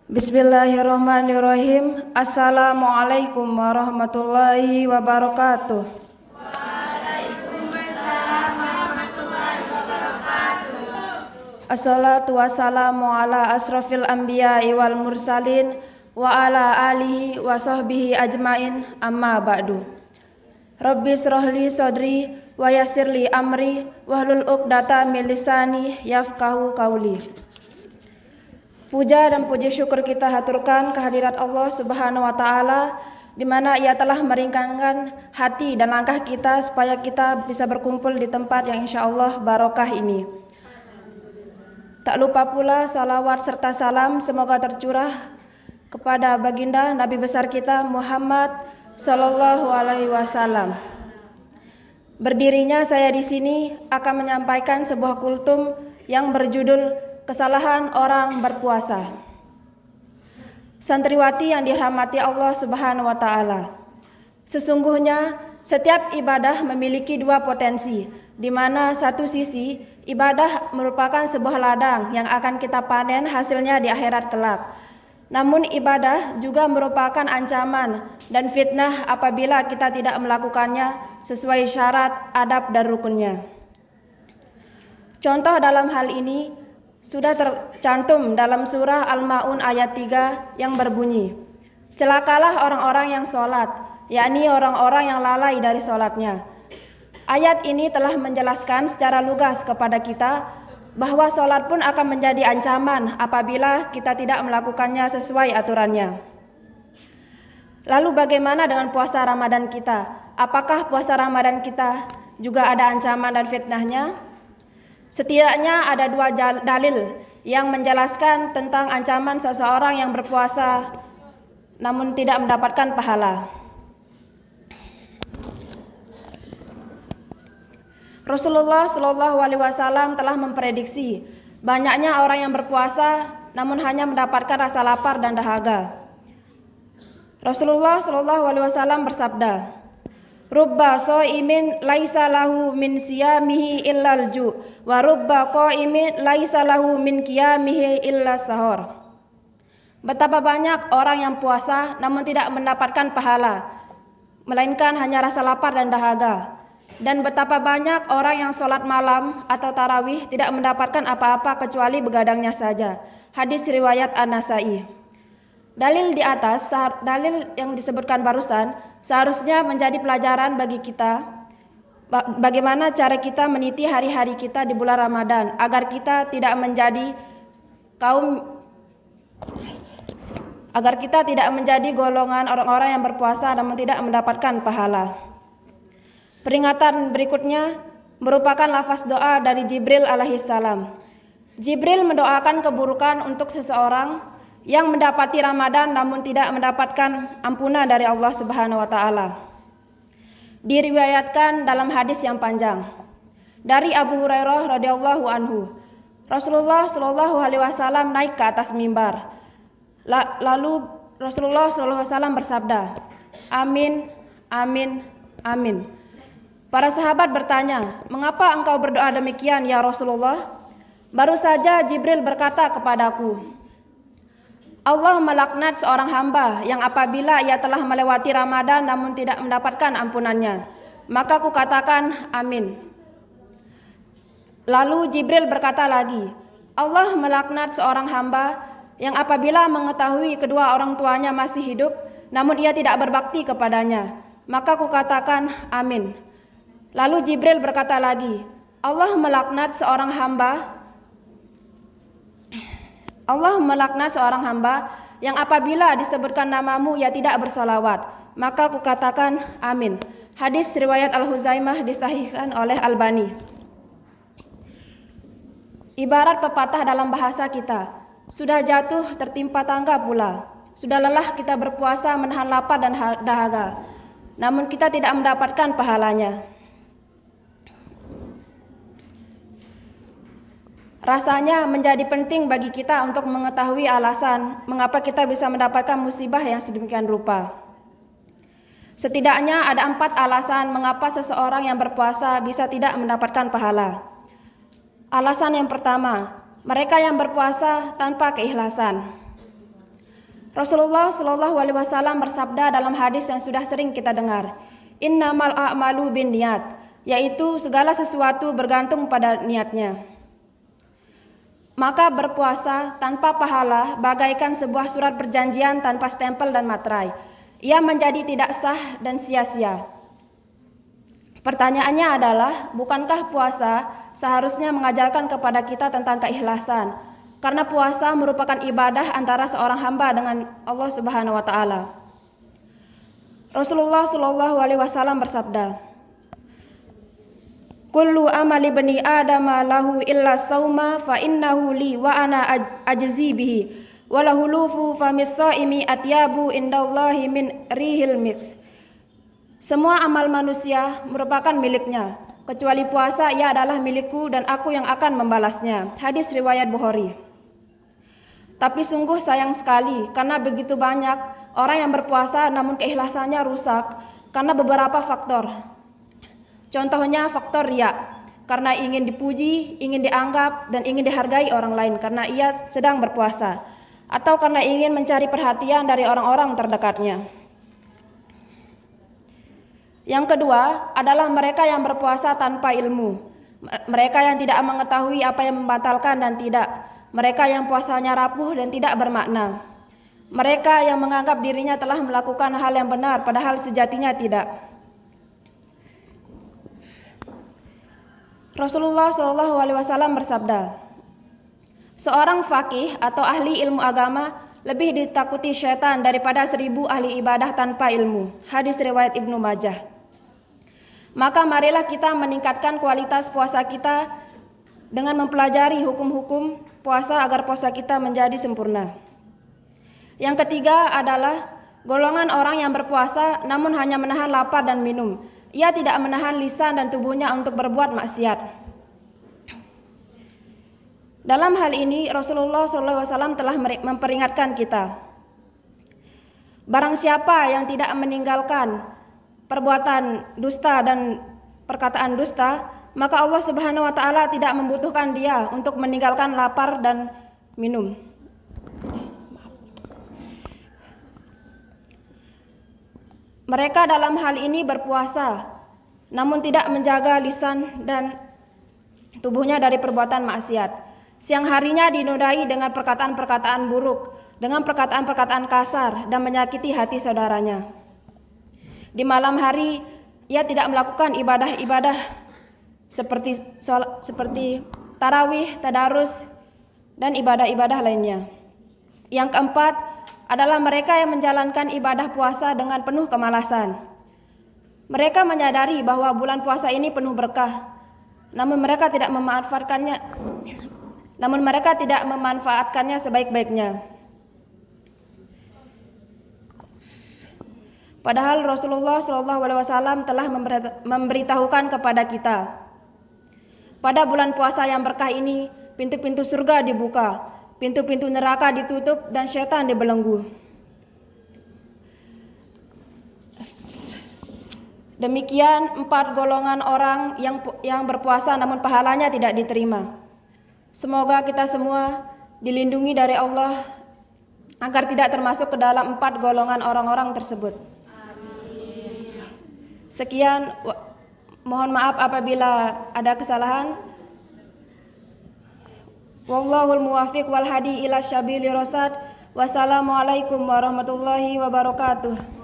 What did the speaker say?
Bismillahirrahmanirrahim. Assalamualaikum warahmatullahi wabarakatuh. Assalatu wassalamu ala asrafil anbiya'i wal mursalin wa ala alihi wa sahbihi ajmain, amma ba'du. Rabbi shrahli sadri wa yassirli amri wahlul 'uqdatam min lisani yafqahu qauli. Puja dan puji syukur kita haturkan kehadirat Allah Subhanahu wa taala, di mana Ia telah meringankan hati dan langkah kita supaya kita bisa berkumpul di tempat yang insyaallah barokah ini. Tak lupa pula salawat serta salam semoga tercurah kepada baginda Nabi besar kita Muhammad sallallahu alaihi wasallam. Berdirinya saya di sini akan menyampaikan sebuah kultum yang berjudul Kesalahan Orang Berpuasa. Santriwati yang dirahmati Allah Subhanahu wa taala. Sesungguhnya setiap ibadah memiliki dua potensi, di mana satu sisi ibadah merupakan sebuah ladang yang akan kita panen hasilnya di akhirat kelak. Namun ibadah juga merupakan ancaman dan fitnah apabila kita tidak melakukannya sesuai syarat, adab dan rukunnya. Contoh dalam hal ini sudah tercantum dalam surah Al-Ma'un ayat 3 yang berbunyi, celakalah orang-orang yang sholat, yakni orang-orang yang lalai dari sholatnya. Ayat ini telah menjelaskan secara lugas kepada kita bahwa sholat pun akan menjadi ancaman apabila kita tidak melakukannya sesuai aturannya. Lalu bagaimana dengan puasa Ramadan kita? Apakah puasa Ramadan kita juga ada ancaman dan fitnahnya? Setidaknya ada dua dalil yang menjelaskan tentang ancaman seseorang yang berpuasa namun tidak mendapatkan pahala. Rasulullah Shallallahu alaihi wasallam telah memprediksi banyaknya orang yang berpuasa namun hanya mendapatkan rasa lapar dan dahaga. Rasulullah Shallallahu alaihi wasallam bersabda, rubba shaimin laisa lahu min siyamihi illal ju wa rubba qaimin laisa lahu min qiyamihi illas sahur. Betapa banyak orang yang puasa namun tidak mendapatkan pahala, melainkan hanya rasa lapar dan dahaga. Dan betapa banyak orang yang sholat malam atau tarawih tidak mendapatkan apa-apa kecuali begadangnya saja. Hadis riwayat An-Nasai. Dalil di atas, dalil yang disebutkan barusan, seharusnya menjadi pelajaran bagi kita bagaimana cara kita meniti hari-hari kita di bulan Ramadan agar kita tidak menjadi golongan orang-orang yang berpuasa namun tidak mendapatkan pahala. Peringatan berikutnya merupakan lafaz doa dari Jibril alaihissalam. Jibril mendoakan keburukan untuk seseorang yang mendapati Ramadan namun tidak mendapatkan ampunan dari Allah Subhanahu wa taala. Diriwayatkan dalam hadis yang panjang dari Abu Hurairah radhiyallahu anhu, Rasulullah Shallallahu alaihi wasallam naik ke atas mimbar. Lalu Rasulullah Shallallahu alaihi wasallam bersabda, "Amin, amin, amin." Para sahabat bertanya, "Mengapa engkau berdoa demikian ya Rasulullah?" Baru saja Jibril berkata kepadaku, Allah melaknat seorang hamba yang apabila ia telah melewati Ramadan namun tidak mendapatkan ampunannya. Maka ku katakan amin. Lalu Jibril berkata lagi, Allah melaknat seorang hamba yang apabila mengetahui kedua orang tuanya masih hidup namun ia tidak berbakti kepadanya. Maka ku katakan amin. Lalu Jibril berkata lagi, Allah melaknat seorang hamba yang apabila disebutkan namamu ia tidak bersolawat. Maka aku katakan amin. Hadis riwayat Al-Huzaimah disahihkan oleh Albani. Ibarat pepatah dalam bahasa kita, sudah jatuh tertimpa tangga pula. Sudah lelah kita berpuasa menahan lapar dan dahaga, namun kita tidak mendapatkan pahalanya. Rasanya menjadi penting bagi kita untuk mengetahui alasan mengapa kita bisa mendapatkan musibah yang sedemikian rupa. Setidaknya ada 4 alasan mengapa seseorang yang berpuasa bisa tidak mendapatkan pahala. Alasan yang pertama, mereka yang berpuasa tanpa keikhlasan. Rasulullah Shallallahu Alaihi Wasallam bersabda dalam hadis yang sudah sering kita dengar, Innamal a'malu binniyat, yaitu segala sesuatu bergantung pada niatnya. Maka berpuasa tanpa pahala bagaikan sebuah surat perjanjian tanpa stempel dan materai. Ia menjadi tidak sah dan sia-sia. Pertanyaannya adalah, bukankah puasa seharusnya mengajarkan kepada kita tentang keikhlasan? Karena puasa merupakan ibadah antara seorang hamba dengan Allah Subhanahu wa taala. Rasulullah Shallallahu alaihi wasallam bersabda, Kullu amali bani adama lahu illa sauma fa innahu li wa ana ajzi bihi wa lahu lufu fa mis-shaimi atyabu indallahi min rihil misk. Semua amal manusia merupakan miliknya, kecuali puasa, ia adalah milikku dan aku yang akan membalasnya. Hadis riwayat Bukhari. Tapi sungguh sayang sekali karena begitu banyak orang yang berpuasa namun keikhlasannya rusak karena beberapa faktor. Contohnya faktor riya, karena ingin dipuji, ingin dianggap, dan ingin dihargai orang lain karena ia sedang berpuasa, atau karena ingin mencari perhatian dari orang-orang terdekatnya. Yang kedua adalah mereka yang berpuasa tanpa ilmu, mereka yang tidak mengetahui apa yang membatalkan dan tidak, mereka yang puasanya rapuh dan tidak bermakna, mereka yang menganggap dirinya telah melakukan hal yang benar padahal sejatinya tidak. Rasulullah Shallallahu Alaihi Wasallam bersabda, seorang faqih atau ahli ilmu agama lebih ditakuti syaitan daripada 1000 ahli ibadah tanpa ilmu. Hadis riwayat Ibnu Majah. Maka marilah kita meningkatkan kualitas puasa kita dengan mempelajari hukum-hukum puasa agar puasa kita menjadi sempurna. Yang ketiga adalah golongan orang yang berpuasa namun hanya menahan lapar dan minum. Ia tidak menahan lisan dan tubuhnya untuk berbuat maksiat. Dalam hal ini Rasulullah SAW telah memperingatkan kita. Barang siapa yang tidak meninggalkan perbuatan dusta dan perkataan dusta, maka Allah Subhanahu wa taala tidak membutuhkan dia untuk meninggalkan lapar dan minum. Mereka dalam hal ini berpuasa, namun tidak menjaga lisan dan tubuhnya dari perbuatan maksiat. Siang harinya dinodai dengan perkataan-perkataan buruk, dengan perkataan-perkataan kasar dan menyakiti hati saudaranya. Di malam hari, ia tidak melakukan ibadah-ibadah seperti tarawih, tadarus, dan ibadah-ibadah lainnya. Yang keempat adalah mereka yang menjalankan ibadah puasa dengan penuh kemalasan. Mereka menyadari bahwa bulan puasa ini penuh berkah, namun mereka tidak memanfaatkannya sebaik-baiknya. Padahal Rasulullah SAW telah memberitahukan kepada kita, pada bulan puasa yang berkah ini, pintu-pintu surga dibuka, pintu-pintu neraka ditutup dan syaitan dibelenggu. Demikian 4 golongan orang yang berpuasa namun pahalanya tidak diterima. Semoga kita semua dilindungi dari Allah agar tidak termasuk ke dalam 4 golongan orang-orang tersebut. Amin. Sekian, mohon maaf apabila ada kesalahan. Wallahul muwaffiq wal hadi ila syabili rasad. Wassalamualaikum warahmatullahi wabarakatuh.